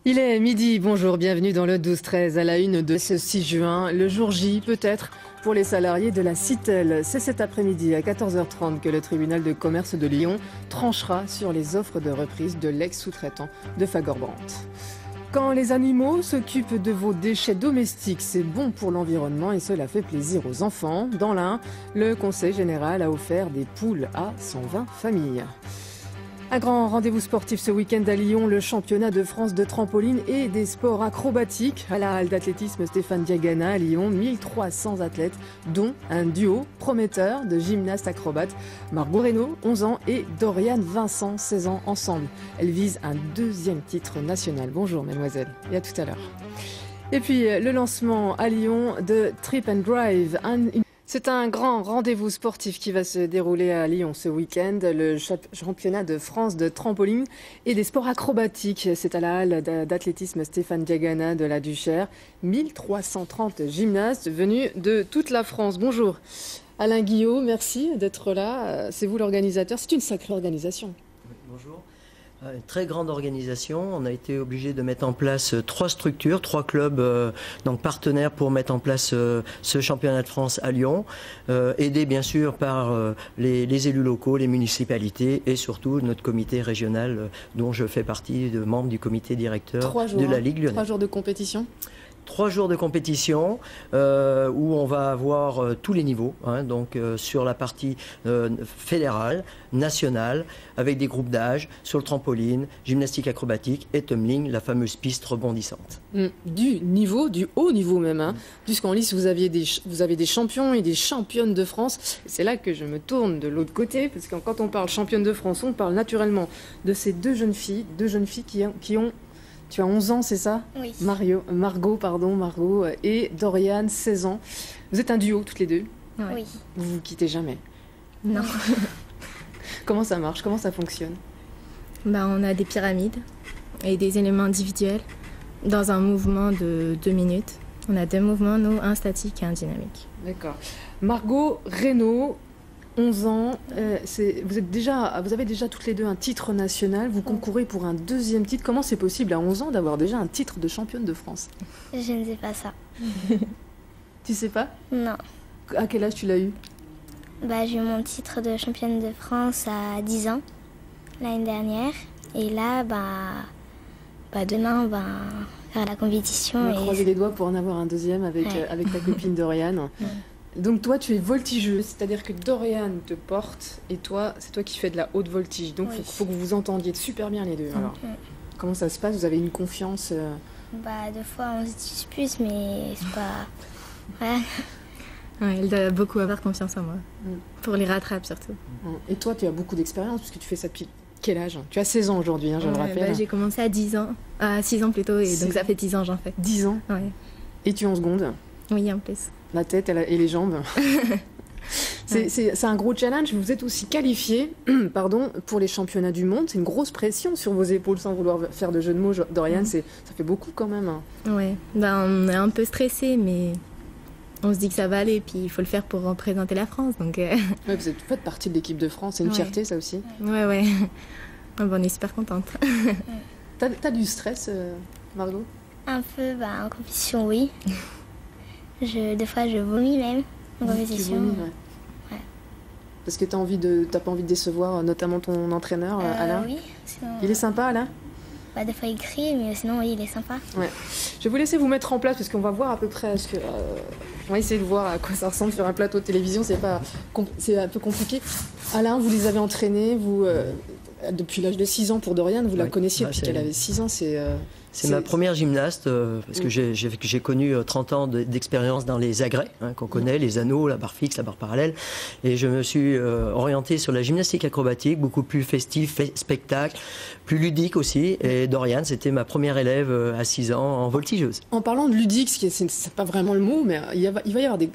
Il est midi, bonjour, bienvenue dans le 12-13 à la une de ce 6 juin, le jour J peut-être pour les salariés de la Citel. C'est cet après-midi à 14h30 que le tribunal de commerce de Lyon tranchera sur les offres de reprise de l'ex-sous-traitant de Fagorbrandt. Quand les animaux s'occupent de vos déchets domestiques, c'est bon pour l'environnement et cela fait plaisir aux enfants. Dans l'Ain, le Conseil général a offert des poules à 120 familles. Un grand rendez-vous sportif ce week-end à Lyon, le championnat de France de trampoline et des sports acrobatiques. À la halle d'athlétisme Stéphane Diagana à Lyon, 1300 athlètes, dont un duo prometteur de gymnastes acrobates. Margot Reynaud, 11 ans, et Doriane Vincent, 16 ans, ensemble. Elles visent un 2e titre national. Bonjour mesdemoiselles, et à tout à l'heure. Et puis le lancement à Lyon de Trip and Drive. C'est un grand rendez-vous sportif qui va se dérouler à Lyon ce week-end, le championnat de France de trampoline et des sports acrobatiques. C'est à la halle d'athlétisme Stéphane Diagana de la Duchère. 1330 gymnastes venus de toute la France. Bonjour Alain Guillot, merci d'être là. C'est vous l'organisateur, c'est une sacrée organisation. Oui, bonjour. Une très grande organisation. On a été obligé de mettre en place 3 structures, 3 clubs donc partenaires pour mettre en place ce championnat de France à Lyon, aidés bien sûr par les élus locaux, les municipalités et surtout notre comité régional dont je fais partie, de membre du comité directeur de la Ligue lyonnaise. 3 jours de compétition. 3 jours de compétition où on va avoir tous les niveaux, donc sur la partie fédérale, nationale, avec des groupes d'âge, sur le trampoline, gymnastique acrobatique et tumbling, la fameuse piste rebondissante. Du haut niveau même, puisqu'en lice vous avez des champions et des championnes de France. C'est là que je me tourne de l'autre côté, parce que quand on parle championne de France, on parle naturellement de ces deux jeunes filles qui ont... Tu as 11 ans, c'est ça? Oui. Margot, et Doriane, 16 ans. Vous êtes un duo, toutes les deux? Oui. Vous vous quittez jamais? Non. Comment ça marche? Comment ça fonctionne? On a des pyramides et des éléments individuels dans un mouvement de 2 minutes. On a 2 mouvements, nous, un statique et un dynamique. D'accord. Margot Reynaud, 11 ans, vous avez déjà toutes les deux un titre national, vous concourez pour un 2e titre. Comment c'est possible à 11 ans d'avoir déjà un titre de championne de France? Je ne sais pas ça. Tu sais pas? Non. À quel âge tu l'as eu? J'ai eu mon titre de championne de France à 10 ans, l'année dernière. Et là, demain, on va faire la compétition. On va croiser les doigts pour en avoir un 2e avec ta copine Doriane. Donc toi, tu es voltigeuse, c'est-à-dire que Doriane te porte et toi, c'est toi qui fais de la haute voltige. Donc il faut que vous vous entendiez super bien les deux. Alors, comment ça se passe? Vous avez une confiance Des fois, on se dispute, mais c'est pas... Ouais, elle doit beaucoup avoir confiance en moi, pour les rattrapes surtout. Et toi, tu as beaucoup d'expérience puisque tu fais ça depuis quel âge? Tu as 16 ans aujourd'hui, je le rappelle. J'ai commencé à 6 ans plutôt, et donc ça fait 10 ans j'en fais. 10 ans? Ouais. Et tu es en seconde? Oui, en plus. La tête et les jambes. C'est un gros challenge. Vous êtes aussi qualifié pour les championnats du monde. C'est une grosse pression sur vos épaules, sans vouloir faire de jeu de mots, Doriane. Ça fait beaucoup quand même. Ouais, on est un peu stressé, mais on se dit que ça va aller. Puis il faut le faire pour représenter la France. Donc, vous faites partie de l'équipe de France. C'est une fierté, ça aussi. Ouais. On est super contente. T'as du stress, Margot? Un peu, en compétition, oui. Des fois, je vomis même en compétition. Tu vomis, ouais. Parce que t'as pas envie de décevoir notamment ton entraîneur, Alain? Oui. Sinon, il est sympa, Alain? Des fois, il crie, mais sinon, oui, il est sympa. Ouais. Je vais vous laisser vous mettre en place, parce qu'on va voir à peu près on va essayer de voir à quoi ça ressemble sur un plateau de télévision. C'est un peu compliqué. Alain, vous les avez entraînés, depuis l'âge de 6 ans pour Doriane, vous la connaissiez depuis qu'elle avait 6 ans. C'est ma première gymnaste, parce que j'ai connu 30 ans d'expérience dans les agrès, qu'on connaît, les anneaux, la barre fixe, la barre parallèle. Et je me suis orienté sur la gymnastique acrobatique, beaucoup plus festif, spectacle, plus ludique aussi. Et Doriane, c'était ma première élève à 6 ans en voltigeuse. En parlant de ludique, c'est pas vraiment le mot, mais il va y avoir des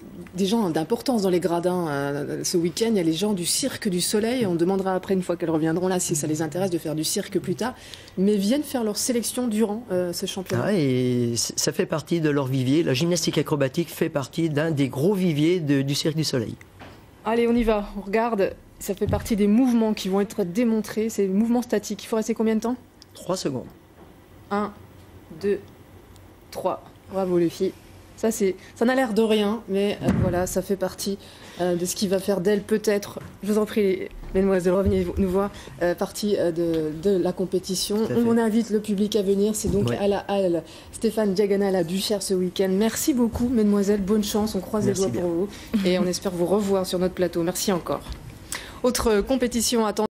gens d'importance dans les gradins. Ce week-end, il y a les gens du Cirque du Soleil. On demandera après, une fois qu'elles reviendront là, si ça les intéresse de faire du cirque plus tard. Mais viennent faire leur sélection durant ce championnat. Ah, et ça fait partie de leur vivier. La gymnastique acrobatique fait partie d'un des gros viviers du Cirque du Soleil. Allez, on y va. On regarde. Ça fait partie des mouvements qui vont être démontrés. C'est des mouvements statiques. Il faut rester combien de temps? 3 secondes. 1, 2, 3. Bravo les filles. Ça n'a l'air de rien, mais voilà, ça fait partie de ce qui va faire d'elle peut-être, je vous en prie, mesdemoiselles, revenez nous voir, partie de la compétition. On invite le public à venir, c'est donc à la halle Stéphane Diagonal à Buchères ce week-end. Merci beaucoup, mesdemoiselles, bonne chance, on croise les doigts pour vous et on espère vous revoir sur notre plateau. Merci encore. Autre compétition attendue.